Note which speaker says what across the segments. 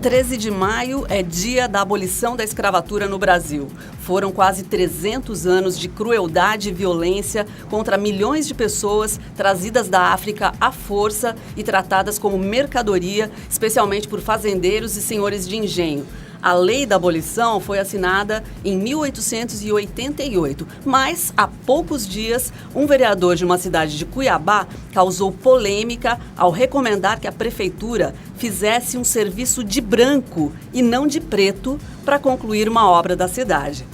Speaker 1: 13 de maio é dia da abolição da escravatura no Brasil. Foram quase 300 anos de crueldade e violência contra milhões de pessoas trazidas da África à força e tratadas como mercadoria, especialmente por fazendeiros e senhores de engenho. A lei da abolição foi assinada em 1888, mas há poucos dias, um vereador de uma cidade de Cuiabá causou polêmica ao recomendar que a prefeitura fizesse um serviço de branco e não de preto para concluir uma obra da cidade.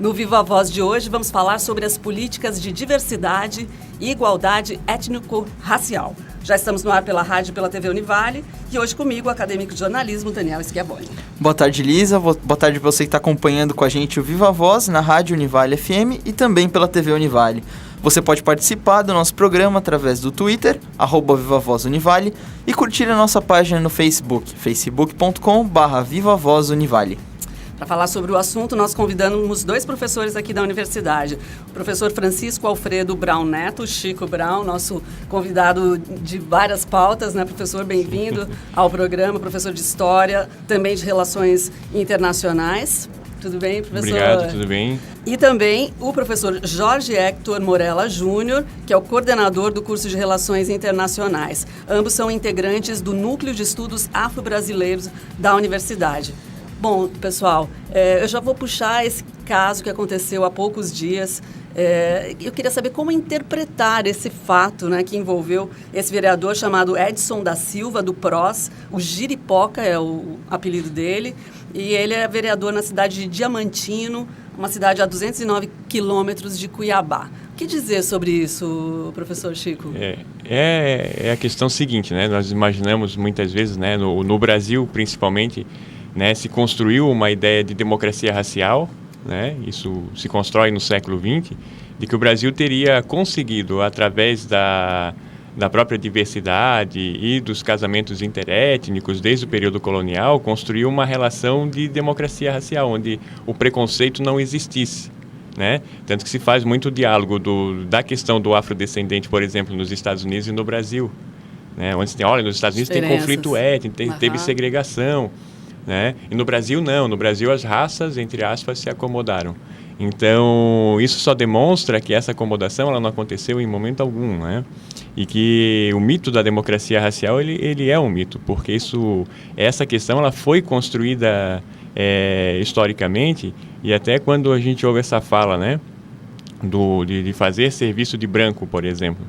Speaker 1: No Viva Voz de hoje, vamos falar sobre as políticas de diversidade e igualdade étnico-racial. Já estamos no ar pela rádio e pela TV Univale e hoje comigo o acadêmico de jornalismo Daniel Schiavone.
Speaker 2: Boa tarde, Lisa. Boa tarde para você que está acompanhando com a gente o Viva Voz na rádio Univale FM e também pela TV Univale. Você pode participar do nosso programa através do Twitter, @VivaVozUnivale, e curtir a nossa página no Facebook, facebook.com/VivaVozUnivale.
Speaker 1: Para falar sobre o assunto, nós convidamos dois professores aqui da universidade. O professor Francisco Alfredo Brown Neto, Chico Brown, nosso convidado de várias pautas, né, professor? Bem-vindo ao programa, professor de História, também de Relações Internacionais. Tudo bem, professor?
Speaker 3: Obrigado, tudo bem.
Speaker 1: E também o professor Jorge Hector Morella Júnior, que é o coordenador do curso de Relações Internacionais. Ambos são integrantes do Núcleo de Estudos Afro-Brasileiros da universidade. Bom, pessoal, eu já vou puxar esse caso que aconteceu há poucos dias. Eu queria saber como interpretar esse fato, né, que envolveu esse vereador chamado Edson da Silva, do PROS. O Giripoca é o apelido dele. E ele é vereador na cidade de Diamantino, uma cidade a 209 quilômetros de Cuiabá. O que dizer sobre isso, professor Chico?
Speaker 3: É a questão seguinte, né? Nós imaginamos muitas vezes, né, no Brasil principalmente, né, se construiu uma ideia de democracia racial, né, isso se constrói no século XX, de que o Brasil teria conseguido, através da própria diversidade e dos casamentos interétnicos, desde o período colonial, construir uma relação de democracia racial, onde o preconceito não existisse. Né? Tanto que se faz muito diálogo da questão do afrodescendente, por exemplo, nos Estados Unidos e no Brasil. Né? Onde nos Estados Unidos tem conflito étnico, teve segregação. Né? E no Brasil não, no Brasil as raças, entre aspas, se acomodaram. Então, isso só demonstra que essa acomodação ela não aconteceu em momento algum, né? E que o mito da democracia racial, ele é um mito, porque essa questão ela foi construída historicamente, e até quando a gente ouve essa fala, né, de fazer serviço de branco, por exemplo.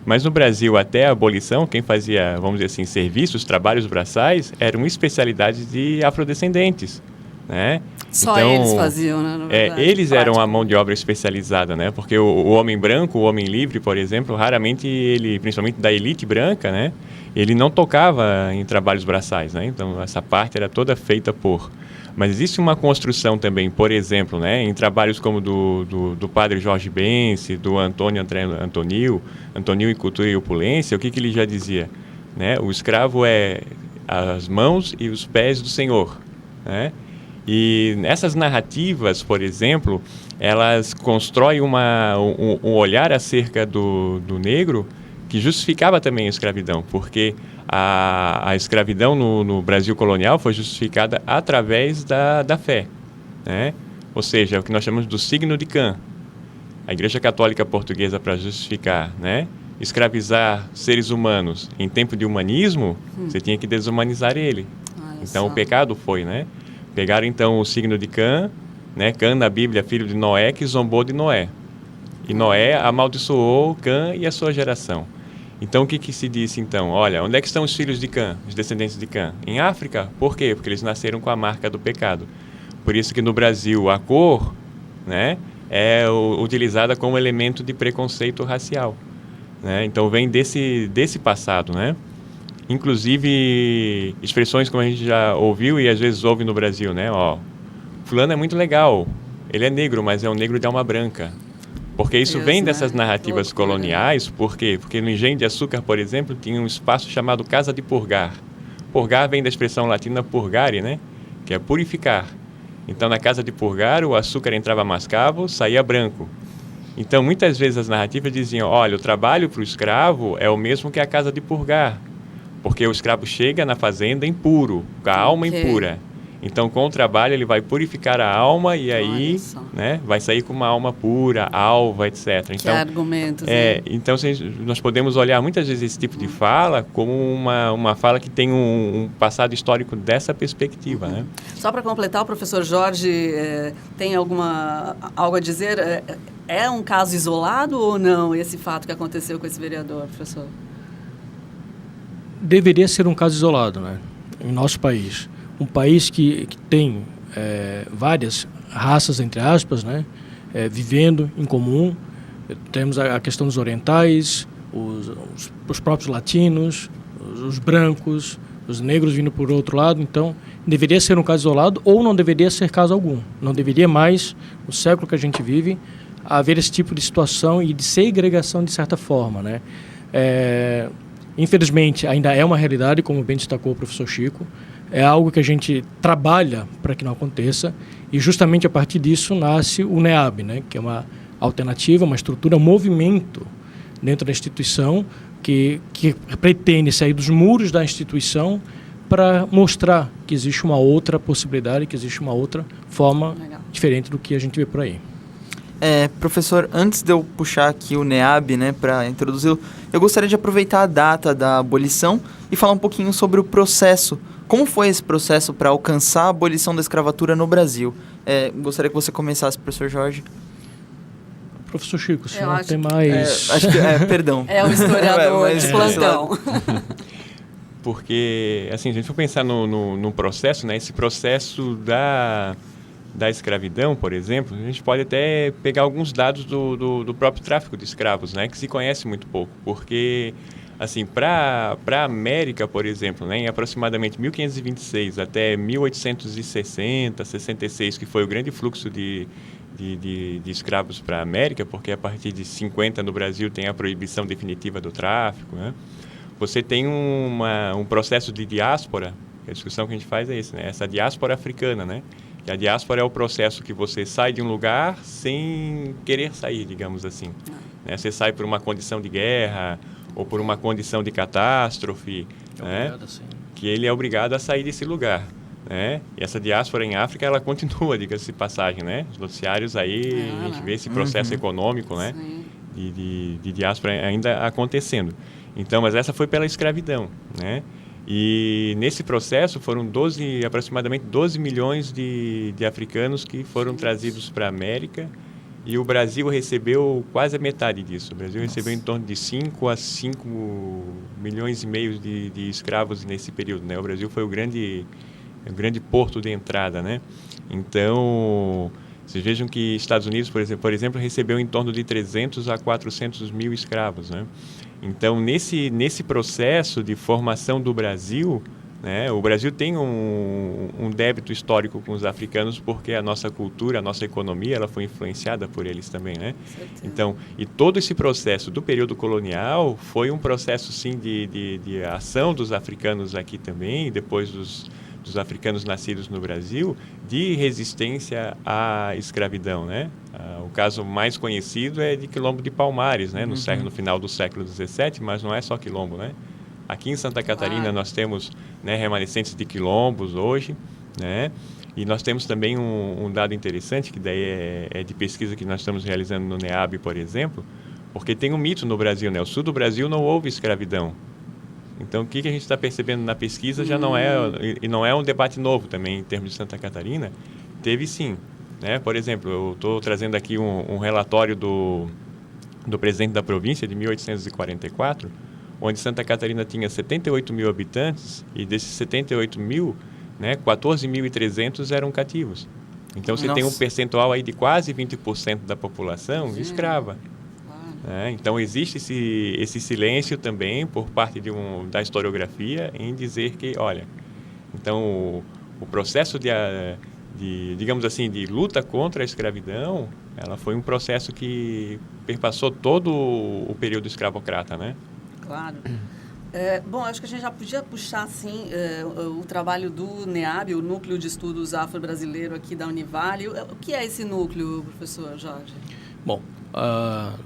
Speaker 3: Mas no Brasil, até a abolição, quem fazia, vamos dizer assim, serviços, trabalhos braçais, eram especialidades de afrodescendentes, né?
Speaker 1: Só então, eles faziam, né? Na verdade,
Speaker 3: eles eram a mão de obra especializada, né? Porque o homem branco, o homem livre, por exemplo, raramente ele, principalmente da elite branca, né? Ele não tocava em trabalhos braçais, né? Então, essa parte era toda feita por... Mas existe uma construção também, por exemplo, né, em trabalhos como do padre Jorge Bense, do Antônio André Antonil e Cultura e Opulência, o que ele já dizia? Né? O escravo é as mãos e os pés do Senhor. Né? E essas narrativas, por exemplo, elas constroem um olhar acerca do negro que justificava também a escravidão, porque a escravidão no Brasil colonial foi justificada através da fé, né? Ou seja, o que nós chamamos do signo de Cã. A Igreja Católica Portuguesa, para justificar, né, escravizar seres humanos em tempo de humanismo, você tinha que desumanizar ele. Então, o pecado foi, né? Pegaram, então, o signo de Cã, né? Cã, na Bíblia, filho de Noé, que zombou de Noé. E Noé amaldiçoou Cã e a sua geração. Então, o que se disse, então? Olha, onde é que estão os filhos de Cã, os descendentes de Cã? Em África. Por quê? Porque eles nasceram com a marca do pecado. Por isso que no Brasil a cor, né, é utilizada como elemento de preconceito racial. Né? Então, vem desse passado, né? Inclusive, expressões como a gente já ouviu e às vezes ouve no Brasil, né? Ó, fulano é muito legal, ele é negro, mas é um negro de alma branca. Porque isso vem dessas narrativas coloniais. Por quê? Porque no engenho de açúcar, por exemplo, tinha um espaço chamado Casa de Purgar. Purgar vem da expressão latina purgare, né? Que é purificar. Então, na Casa de Purgar, o açúcar entrava mascavo, saía branco. Então, muitas vezes as narrativas diziam, olha, o trabalho para o escravo é o mesmo que a Casa de Purgar. Porque o escravo chega na fazenda impuro, com a alma impura. Então, com o trabalho, ele vai purificar a alma e aí, né, vai sair com uma alma pura, alva, etc. Então,
Speaker 1: que argumentos,
Speaker 3: então, nós podemos olhar muitas vezes esse tipo de fala como uma fala que tem um passado histórico dessa perspectiva. Né?
Speaker 1: Só para completar, o professor Jorge tem algo a dizer? É um caso isolado ou não, esse fato que aconteceu com esse vereador, professor?
Speaker 4: Deveria ser um caso isolado, né? Em nosso país. Um país que tem várias raças, entre aspas, né? Vivendo em comum. Temos a questão dos orientais, os próprios latinos, os brancos, os negros vindo por outro lado. Então, deveria ser um caso isolado ou não deveria ser caso algum. Não deveria mais, no século que a gente vive, haver esse tipo de situação e de segregação de certa forma, né? Infelizmente, ainda é uma realidade, como bem destacou o professor Chico. É algo que a gente trabalha para que não aconteça e justamente a partir disso nasce o NEAB, né? Que é uma alternativa, uma estrutura, um movimento dentro da instituição que pretende sair dos muros da instituição para mostrar que existe uma outra possibilidade, que existe uma outra forma diferente do que a gente vê por aí.
Speaker 2: Professor, antes de eu puxar aqui o NEAB, né, para introduzi-lo, eu gostaria de aproveitar a data da abolição e falar um pouquinho sobre o processo. Como foi esse processo para alcançar a abolição da escravatura no Brasil? Gostaria que você começasse, professor Jorge.
Speaker 4: Professor Chico, o senhor tem mais...
Speaker 2: Perdão.
Speaker 1: É o historiador de plantão.
Speaker 3: Porque, assim, a gente for pensar no processo, né, esse processo da escravidão, por exemplo, a gente pode até pegar alguns dados do próprio tráfico de escravos, né, que se conhece muito pouco, porque, assim, para a América, por exemplo, né, em aproximadamente 1526 até 1860, 66, que foi o grande fluxo de escravos para a América, porque a partir de 50 no Brasil tem a proibição definitiva do tráfico, né, você tem um processo de diáspora, a discussão que a gente faz é esse, né, essa diáspora africana, né. E a diáspora é o processo que você sai de um lugar sem querer sair, digamos assim. Né? Você sai por uma condição de guerra ou por uma condição de catástrofe, né? Que ele é obrigado a sair desse lugar. Né? E essa diáspora em África, ela continua, diga-se de passagem. Né? Os noticiários aí, a gente vê esse processo econômico, né? de diáspora ainda acontecendo. Então, mas essa foi pela escravidão, né? E nesse processo foram aproximadamente 12 milhões de africanos que foram trazidos para a América e o Brasil recebeu quase a metade disso. O Brasil recebeu em torno de 5 a 5 milhões e meio de escravos nesse período, né? O Brasil foi o grande porto de entrada, né? Então, vocês vejam que Estados Unidos, por exemplo, recebeu em torno de 300 a 400 mil escravos, né? Então, nesse processo de formação do Brasil, né, o Brasil tem um débito histórico com os africanos porque a nossa cultura, a nossa economia, ela foi influenciada por eles também, né? Então, e todo esse processo do período colonial foi um processo, sim, de ação dos africanos aqui também, depois dos africanos nascidos no Brasil, de resistência à escravidão, né? O caso mais conhecido é de Quilombo de Palmares, né? No final do século XVII, mas não é só Quilombo, né? Aqui em Santa Catarina nós temos, né, remanescentes de quilombos hoje, né? E nós temos também um dado interessante, que daí é de pesquisa que nós estamos realizando no NEAB, por exemplo, porque tem um mito no Brasil, né? O sul do Brasil não houve escravidão. Então, o que a gente está percebendo na pesquisa já não é um debate novo também, em termos de Santa Catarina. Teve sim, né? Por exemplo, eu estou trazendo aqui um relatório do presidente da província de 1844, onde Santa Catarina tinha 78 mil habitantes e desses 78 mil, né, 14.300 eram cativos. Então, você tem um percentual aí de quase 20% da população escrava. Então, existe esse silêncio também por parte da historiografia em dizer que, olha, então o processo digamos assim, de luta contra a escravidão, ela foi um processo que perpassou todo o período escravocrata, né?
Speaker 1: Claro. Bom, acho que a gente já podia puxar, assim, o trabalho do NEAB, o Núcleo de Estudos Afro-Brasileiro aqui da Univale. O que é esse núcleo, professor Jorge?
Speaker 4: Bom,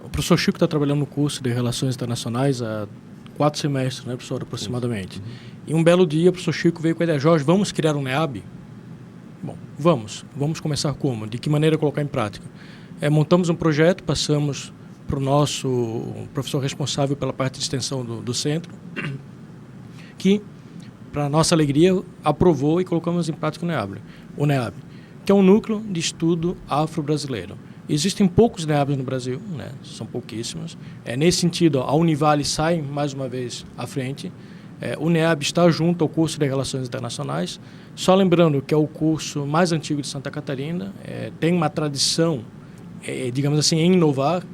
Speaker 4: o professor Chico está trabalhando no curso de Relações Internacionais há 4 semestres, né, professor, aproximadamente. E um belo dia, o professor Chico veio com a ideia: Jorge, vamos criar um NEAB? Bom, vamos começar como? De que maneira colocar em prática? Montamos um projeto, passamos para o nosso professor responsável pela parte de extensão do centro, que, para nossa alegria, aprovou e colocamos em prática o NEAB, que é um núcleo de estudo afro-brasileiro. Existem poucos NEABs no Brasil, né? São pouquíssimos. Nesse sentido, a Univale sai mais uma vez à frente. O NEAB está junto ao curso de Relações Internacionais. Só lembrando que é o curso mais antigo de Santa Catarina, tem uma tradição, digamos assim, em inovar,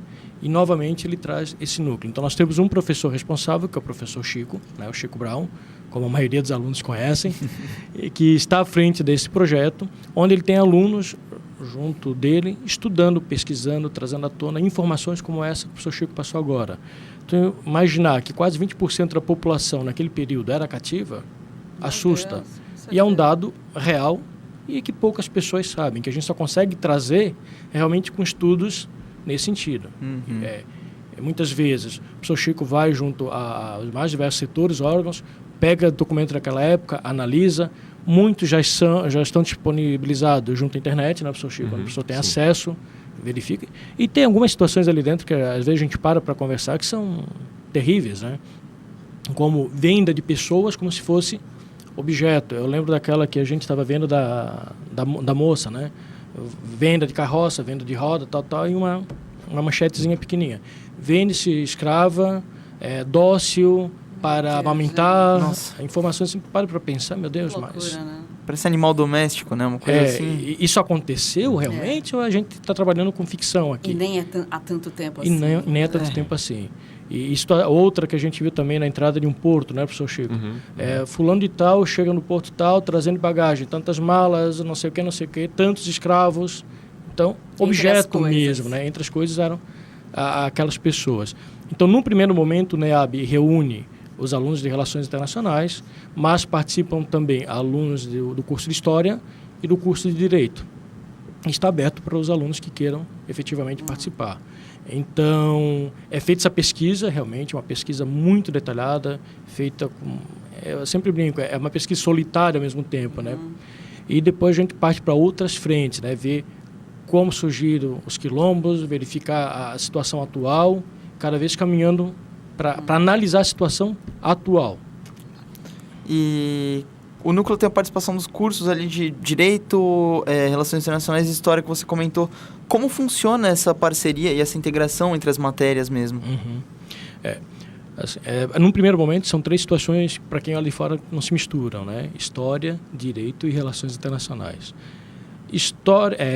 Speaker 4: e novamente ele traz esse núcleo. Então nós temos um professor responsável, que é o professor Chico, né, o Chico Brown, como a maioria dos alunos conhecem, que está à frente desse projeto, onde ele tem alunos junto dele, estudando, pesquisando, trazendo à tona informações como essa que o professor Chico passou agora. Então, imaginar que quase 20% da população naquele período era cativa, assusta. E é um dado real e que poucas pessoas sabem, que a gente só consegue trazer realmente com estudos nesse sentido. Muitas vezes, o professor Chico vai junto aos mais diversos setores, órgãos, pega documento daquela época, analisa. Muitos já estão disponibilizados junto à internet, né, professor Chico? Quando a pessoa tem acesso, verifica. E tem algumas situações ali dentro que às vezes a gente para conversar que são terríveis, né? Como venda de pessoas como se fosse objeto. Eu lembro daquela que a gente estava vendo da moça, né? Venda de carroça, venda de roda, tal, e uma manchetezinha pequenininha. Vende-se escrava, dócil, para amamentar.
Speaker 2: Nossa.
Speaker 4: Informações assim, para pensar, meu Deus,
Speaker 1: loucura,
Speaker 4: mas...
Speaker 1: Né?
Speaker 2: Parece animal doméstico, né? Uma coisa assim.
Speaker 4: Isso aconteceu realmente ou a gente está trabalhando com ficção aqui?
Speaker 1: E nem há tanto tempo
Speaker 4: assim. E nem há tanto tempo assim. E isso é outra que a gente viu também na entrada de um porto, né, professor Chico? Fulano de tal chega no porto tal trazendo bagagem, tantas malas, não sei o que, tantos escravos. Então, objeto mesmo, né? Entre as coisas eram aquelas pessoas. Então, num primeiro momento, o NEAB reúne os alunos de Relações Internacionais, mas participam também alunos do curso de História e do curso de Direito. Está aberto para os alunos que queiram efetivamente participar. Então, é feita essa pesquisa, realmente, uma pesquisa muito detalhada, feita com... Eu sempre brinco, é uma pesquisa solitária ao mesmo tempo, né? E depois a gente parte para outras frentes, né? Ver como surgiram os quilombos, verificar a situação atual, cada vez caminhando para analisar a situação atual.
Speaker 2: E o núcleo tem a participação dos cursos ali de Direito, Relações Internacionais e História que você comentou. Como funciona essa parceria e essa integração entre as matérias mesmo?
Speaker 4: Num primeiro momento, são 3 situações para quem olha de fora não se misturam, né? História, Direito e Relações Internacionais.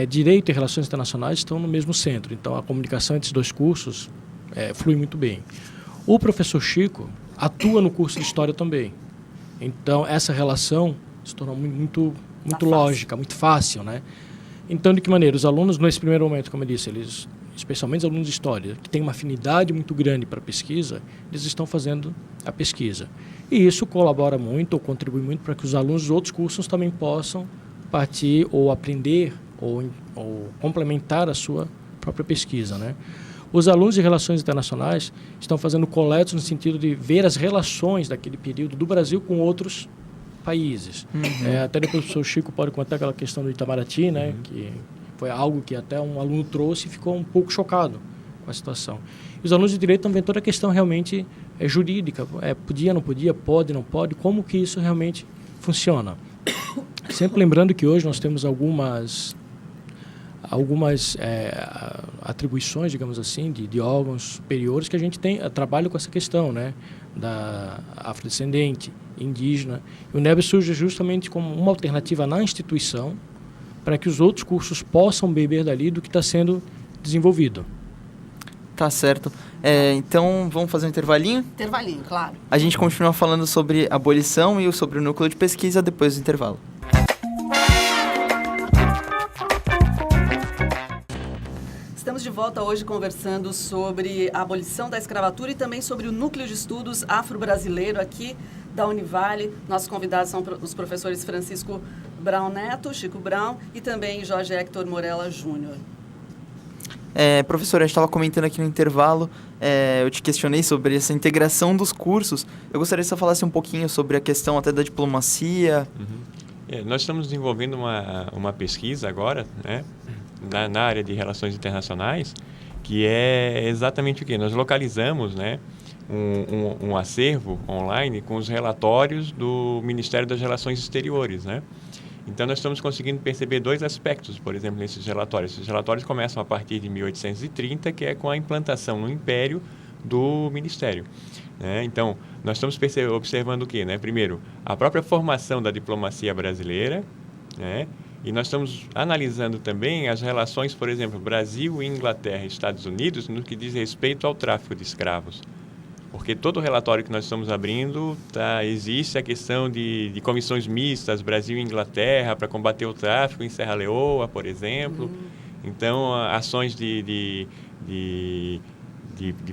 Speaker 4: Direito e Relações Internacionais estão no mesmo centro, então a comunicação entre esses 2 cursos flui muito bem. O professor Chico atua no curso de História também. Então, essa relação se tornou muito lógica, muito fácil, né? Então, de que maneira? Os alunos, nesse primeiro momento, como eu disse, eles, especialmente os alunos de História, que têm uma afinidade muito grande para a pesquisa, eles estão fazendo a pesquisa. E isso colabora muito, ou contribui muito, para que os alunos dos outros cursos também possam partir ou aprender ou complementar a sua própria pesquisa, né? Os alunos de Relações Internacionais estão fazendo coletas no sentido de ver as relações daquele período do Brasil com outros países. Até depois o professor Chico pode contar aquela questão do Itamaraty, né, que foi algo que até um aluno trouxe e ficou um pouco chocado com a situação. E os alunos de Direito estão vendo toda a questão realmente jurídica. Podia, não podia, pode, não pode, como que isso realmente funciona. Sempre lembrando que hoje nós temos algumas atribuições, digamos assim, de órgãos superiores que a gente trabalha com essa questão, né, da afrodescendente, indígena. E o NEAB surge justamente como uma alternativa na instituição para que os outros cursos possam beber dali do que está sendo desenvolvido.
Speaker 2: Tá certo. Então, vamos fazer um intervalinho?
Speaker 1: Intervalinho, claro.
Speaker 2: A gente continua falando sobre a abolição e sobre o núcleo de pesquisa depois do intervalo.
Speaker 1: Estamos de volta hoje conversando sobre a abolição da escravatura e também sobre o Núcleo de Estudos Afro-Brasileiro aqui da Univale. Nossos convidados são os professores Francisco Brown Neto, Chico Brown, e também Jorge Hector Morella Júnior.
Speaker 2: Professor, a gente estava comentando aqui no intervalo, eu te questionei sobre essa integração dos cursos. Eu gostaria que você falasse um pouquinho sobre a questão até da diplomacia.
Speaker 3: Nós estamos desenvolvendo uma pesquisa agora, né, na área de relações internacionais, que é exatamente o quê? Nós localizamos, né, um acervo online com os relatórios do Ministério das Relações Exteriores, né? Então, nós estamos conseguindo perceber dois aspectos, por exemplo, nesses relatórios. Esses relatórios começam a partir de 1830, que é com a implantação no Império do Ministério, né? Então, nós estamos observando o quê, né? Primeiro, a própria formação da diplomacia brasileira, né? E nós estamos analisando também as relações, por exemplo, Brasil, Inglaterra e Estados Unidos no que diz respeito ao tráfico de escravos. Porque todo o relatório que nós estamos abrindo, existe a questão de comissões mistas, Brasil e Inglaterra, para combater o tráfico em Serra Leoa, por exemplo. Então, ações de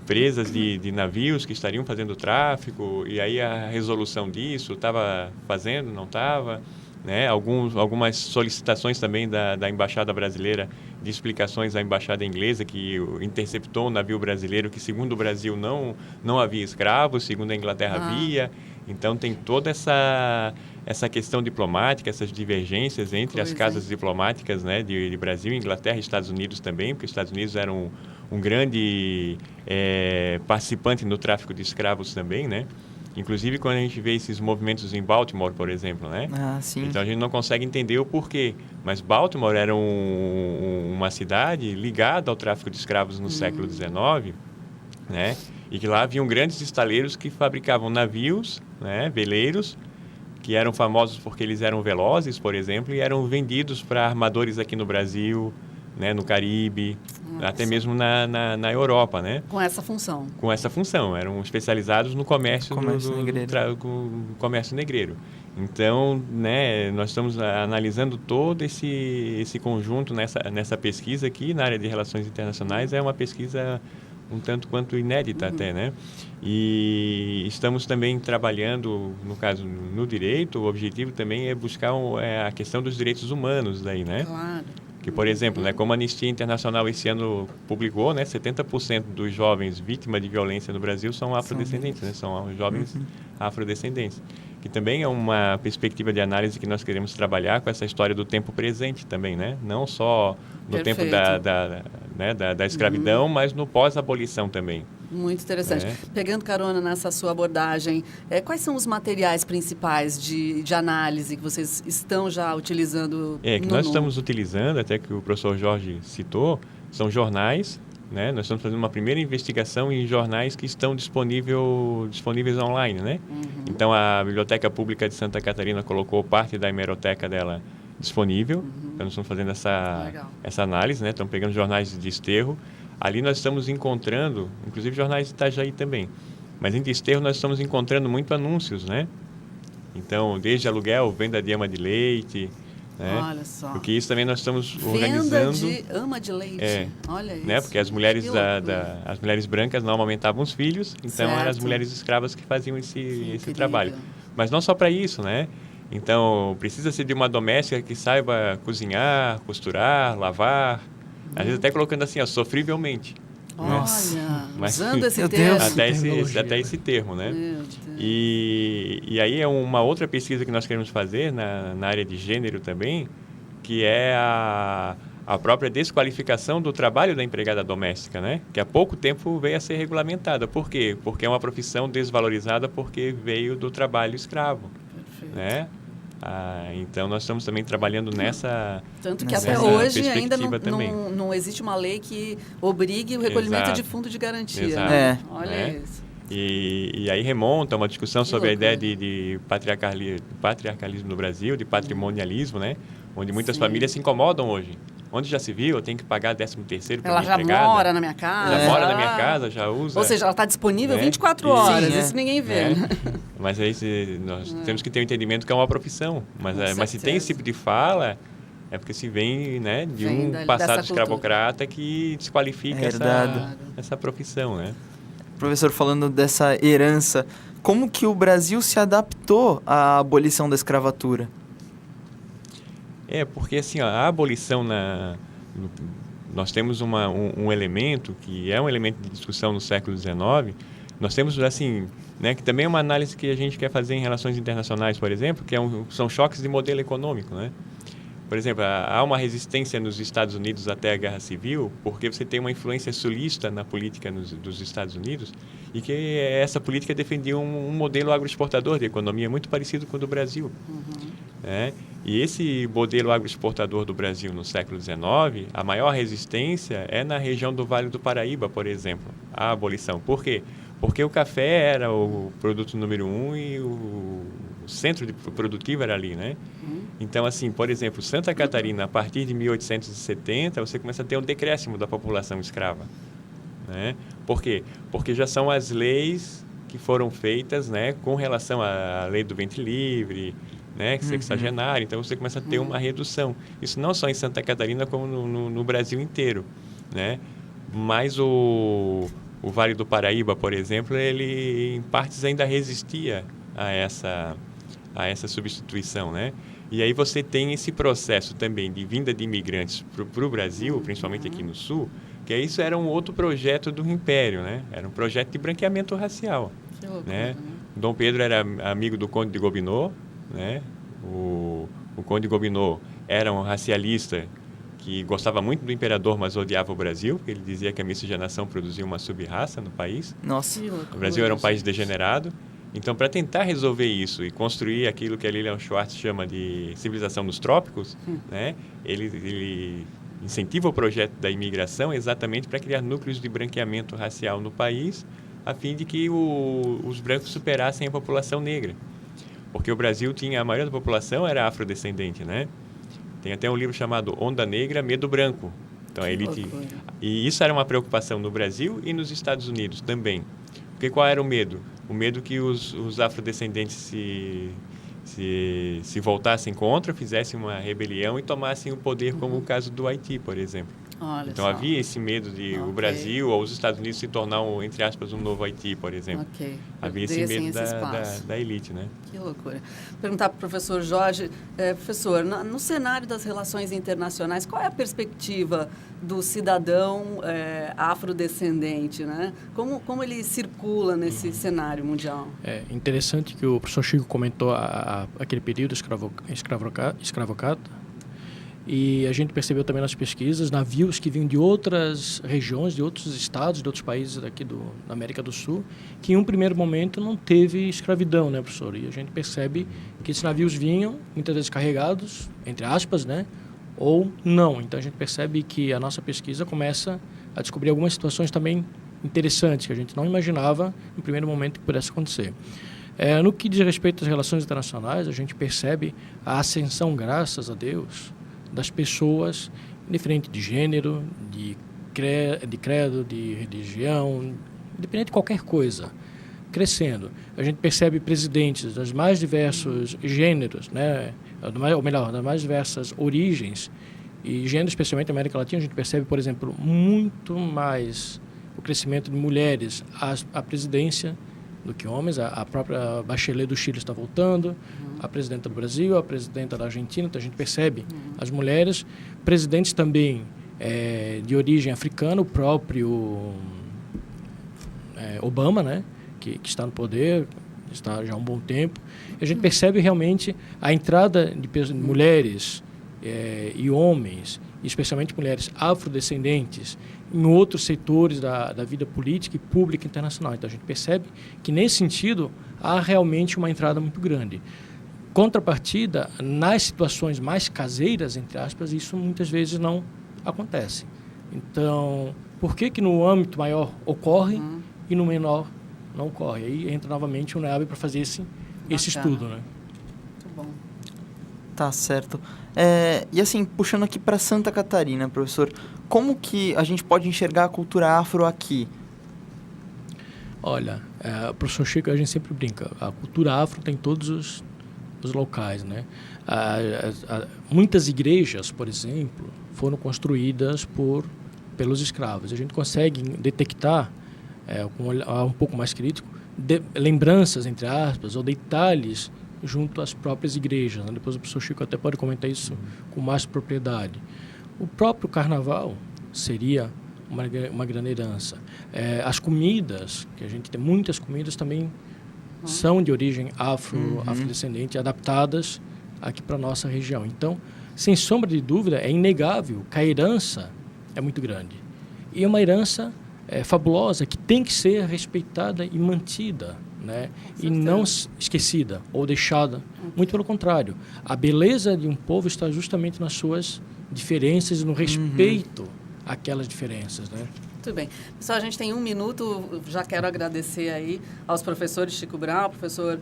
Speaker 3: presas de navios que estariam fazendo tráfico, e aí a resolução disso, estava fazendo, não estava, né? Algumas solicitações também da Embaixada Brasileira de explicações à Embaixada Inglesa, que interceptou um navio brasileiro que, segundo o Brasil, não havia escravos, segundo a Inglaterra havia. Então, tem toda essa questão diplomática, essas divergências entre as casas diplomáticas, né, de Brasil, Inglaterra e Estados Unidos também, porque os Estados Unidos eram um grande participante no tráfico de escravos também, né? Inclusive, quando a gente vê esses movimentos em Baltimore, por exemplo, né?
Speaker 2: Sim.
Speaker 3: Então, a gente não consegue entender o porquê. Mas Baltimore era uma cidade ligada ao tráfico de escravos no século XIX, né? E que lá haviam grandes estaleiros que fabricavam navios, né, veleiros, que eram famosos porque eles eram velozes, por exemplo, e eram vendidos para armadores aqui no Brasil, né, no Caribe, até mesmo na Europa, né?
Speaker 1: Com essa função.
Speaker 3: Com essa função. Eram especializados no comércio negreiro. Então, né, nós estamos analisando todo esse conjunto nessa pesquisa aqui na área de relações internacionais. É uma pesquisa um tanto quanto inédita até, né? E estamos também trabalhando, no caso, no direito. O objetivo também é buscar a questão dos direitos humanos daí, né?
Speaker 1: Claro.
Speaker 3: Que, por exemplo, né, como a Anistia Internacional esse ano publicou, né, 70% dos jovens vítimas de violência no Brasil são afrodescendentes, né, são jovens afrodescendentes. Que também é uma perspectiva de análise que nós queremos trabalhar com essa história do tempo presente também, né? Não só no tempo da escravidão, mas no pós-abolição também.
Speaker 1: Muito interessante. Pegando carona nessa sua abordagem, quais são os materiais principais de análise que vocês estão já utilizando?
Speaker 3: Que nós estamos utilizando, até que o professor Jorge citou, são jornais, né? Nós estamos fazendo uma primeira investigação em jornais que estão disponíveis online, né? Então, a Biblioteca Pública de Santa Catarina colocou parte da hemeroteca dela disponível. Então, nós estamos fazendo essa análise, né? Estamos pegando jornais de Desterro. Ali nós estamos encontrando, inclusive jornais de Itajaí também, mas em Desterro nós estamos encontrando muito anúncios, né? Então, desde aluguel, venda de ama de leite, né?
Speaker 1: Olha só.
Speaker 3: Porque isso também nós estamos organizando.
Speaker 1: Venda de ama de leite. Olha isso.
Speaker 3: Né? Porque as mulheres as mulheres brancas não amamentavam os filhos, então eram as mulheres escravas que faziam esse trabalho. Mas não só para isso, né? Então, precisa-se de uma doméstica que saiba cozinhar, costurar, lavar, às vezes até colocando assim, sofrivelmente.
Speaker 1: Olha,
Speaker 3: mas,
Speaker 1: usando esse termo.
Speaker 3: Até esse termo, né? E aí é uma outra pesquisa que nós queremos fazer na área de gênero também, que é a própria desqualificação do trabalho da empregada doméstica, né? Que há pouco tempo veio a ser regulamentada. Por quê? Porque é uma profissão desvalorizada porque veio do trabalho escravo. Perfeito. Né? Então, nós estamos também trabalhando nessa
Speaker 1: Tanto que até hoje ainda não existe uma lei que obrigue o recolhimento de fundo de garantia.
Speaker 3: Exato.
Speaker 1: Né? Olha isso.
Speaker 3: E aí remonta uma discussão sobre a ideia de patriarcalismo no Brasil, de patrimonialismo, né? Onde muitas famílias se incomodam hoje. Onde já se viu, eu tenho que pagar 13º para minha empregada.
Speaker 1: Ela já mora na minha casa.
Speaker 3: Já mora na minha casa, já usa.
Speaker 1: Ou seja, ela está disponível 24 horas, isso ninguém vê.
Speaker 3: Mas aí nós temos que ter o entendimento que é uma profissão. Mas se tem esse tipo de fala, é porque se vem, né, de um passado escravocrata que desqualifica essa profissão, né?
Speaker 2: Professor, falando dessa herança, como que o Brasil se adaptou à abolição da escravatura?
Speaker 3: Porque assim, a abolição nós temos um elemento que é um elemento de discussão no século XIX. Nós temos, assim, né, que também é uma análise que a gente quer fazer em relações internacionais, por exemplo, que são choques de modelo econômico, né? Por exemplo, há uma resistência nos Estados Unidos até a Guerra Civil, porque você tem uma influência sulista na política dos Estados Unidos, e que essa política defendia um modelo agroexportador de economia muito parecido com o do Brasil. Né? E esse modelo agroexportador do Brasil no século XIX, a maior resistência é na região do Vale do Paraíba, por exemplo, à abolição. Por quê? Porque o café era o produto número 1 e o centro produtivo era ali, né? Então, assim, por exemplo, Santa Catarina, a partir de 1870, você começa a ter um decréscimo da população escrava, né? Por quê? Porque já são as leis que foram feitas, né, com relação à lei do ventre livre, né, sexagenário. Então, você começa a ter uma redução. Isso não só em Santa Catarina, como no Brasil inteiro, né? Mas o Vale do Paraíba, por exemplo, ele em partes ainda resistia a essa substituição, né? E aí você tem esse processo também de vinda de imigrantes para o Brasil, principalmente aqui no Sul, que isso era um outro projeto do Império, né? Era um projeto de branqueamento racial, né? Dom Pedro era amigo do Conde de Gobineau, né? O Conde de Gobineau era um racialista que gostava muito do imperador, mas odiava o Brasil, porque ele dizia que a miscigenação produzia uma sub-raça no país.
Speaker 2: Nossa.
Speaker 3: O Brasil era um país degenerado. Então, para tentar resolver isso e construir aquilo que a Lilian Schwartz chama de civilização nos trópicos, né, ele incentiva o projeto da imigração exatamente para criar núcleos de branqueamento racial no país, a fim de que os brancos superassem a população negra. Porque o Brasil tinha, a maioria da população era afrodescendente, né? Tem até um livro chamado Onda Negra, Medo Branco. Então, a elite... E isso era uma preocupação no Brasil e nos Estados Unidos também. Porque qual era o medo? O medo que os afrodescendentes se voltassem contra, fizessem uma rebelião e tomassem o poder, como o caso do Haiti, por exemplo.
Speaker 1: Olha
Speaker 3: então
Speaker 1: só.
Speaker 3: Havia esse medo de o Brasil ou os Estados Unidos se tornar, entre aspas, um novo Haiti, por exemplo. Havia esse medo da elite, né?
Speaker 1: Que loucura. Perguntar para o professor Jorge, professor, no cenário das relações internacionais, qual é a perspectiva do cidadão afrodescendente, né? Como ele circula nesse cenário mundial?
Speaker 4: É interessante que o professor Chico comentou aquele período escravocrata. E a gente percebeu também nas pesquisas navios que vinham de outras regiões, de outros estados, de outros países aqui da América do Sul, que em um primeiro momento não teve escravidão, né, professor? E a gente percebe que esses navios vinham, muitas vezes carregados, entre aspas, né, ou não. Então a gente percebe que a nossa pesquisa começa a descobrir algumas situações também interessantes, que a gente não imaginava no primeiro momento que pudesse acontecer. No que diz respeito às relações internacionais, a gente percebe a ascensão, graças a Deus, das pessoas, indiferente de gênero, de credo, de religião, independente de qualquer coisa, crescendo. A gente percebe presidentes dos mais diversos gêneros, né? Ou melhor, das mais diversas origens e gêneros, especialmente na América Latina. A gente percebe, por exemplo, muito mais o crescimento de mulheres à presidência do que homens. A própria Bachelet do Chile está voltando, a presidenta do Brasil, a presidenta da Argentina. Então a gente percebe as mulheres, presidentes também de origem africana, o próprio Obama, né, que está no poder, está já há um bom tempo. E a gente percebe realmente a entrada de mulheres e homens, especialmente mulheres afrodescendentes, em outros setores da vida política e pública internacional. Então a gente percebe que nesse sentido há realmente uma entrada muito grande. Contrapartida, nas situações mais caseiras, entre aspas, isso muitas vezes não acontece. Então, por que no âmbito maior ocorre e no menor não ocorre? Aí entra novamente o NEAB para fazer esse estudo, né?
Speaker 1: Muito bom.
Speaker 2: Tá certo. E assim, puxando aqui para Santa Catarina, professor, como que a gente pode enxergar a cultura afro aqui?
Speaker 4: Olha, professor Chico, a gente sempre brinca, a cultura afro tem todos os locais, né? Muitas igrejas, por exemplo, foram construídas pelos escravos. A gente consegue detectar, com um olhar um pouco mais crítico, lembranças, entre aspas, ou detalhes junto às próprias igrejas, né? Depois o professor Chico até pode comentar isso com mais propriedade. O próprio carnaval seria uma grande herança. As comidas, que a gente tem muitas comidas também são de origem afrodescendente, adaptadas aqui para a nossa região. Então, sem sombra de dúvida, é inegável que a herança é muito grande. E é uma herança fabulosa que tem que ser respeitada e mantida, né? E não esquecida ou deixada. Muito pelo contrário. A beleza de um povo está justamente nas suas diferenças e no respeito àquelas diferenças, né?
Speaker 1: Muito bem. Pessoal, a gente tem 1 minuto. Já quero agradecer aí aos professores Chico Brown, ao professor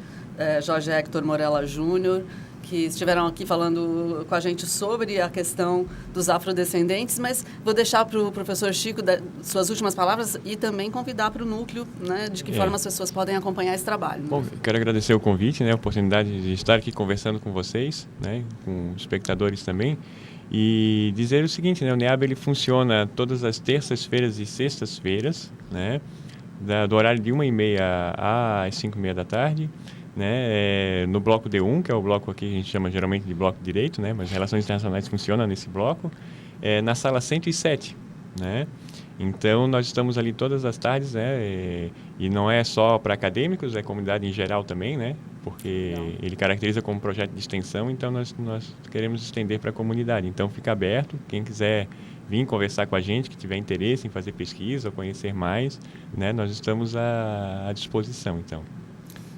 Speaker 1: Jorge Hector Morella Júnior, que estiveram aqui falando com a gente sobre a questão dos afrodescendentes, mas vou deixar para o professor Chico suas últimas palavras e também convidar para o núcleo, né, de que forma as pessoas podem acompanhar esse trabalho. Né?
Speaker 3: Bom, quero agradecer o convite, né, a oportunidade de estar aqui conversando com vocês, né, com os espectadores também, e dizer o seguinte, né, o NEAB ele funciona todas as terças-feiras e sextas-feiras, né, do horário de 1h30 às 5h30 da tarde, né, no bloco D1, que é o bloco aqui que a gente chama geralmente de bloco direito, né, mas Relações Internacionais funciona nesse bloco, na sala 107, né. Então, nós estamos ali todas as tardes, né, e não é só para acadêmicos, é comunidade em geral também, né, porque ele caracteriza como projeto de extensão, então nós queremos estender para a comunidade. Então, fica aberto, quem quiser vir conversar com a gente, que tiver interesse em fazer pesquisa ou conhecer mais, né, nós estamos à disposição, então.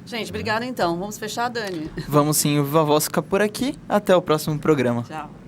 Speaker 1: Gente, obrigada então. Vamos fechar, Dani?
Speaker 2: Vamos sim, o Viva Voz fica por aqui. Até o próximo programa.
Speaker 1: Tchau.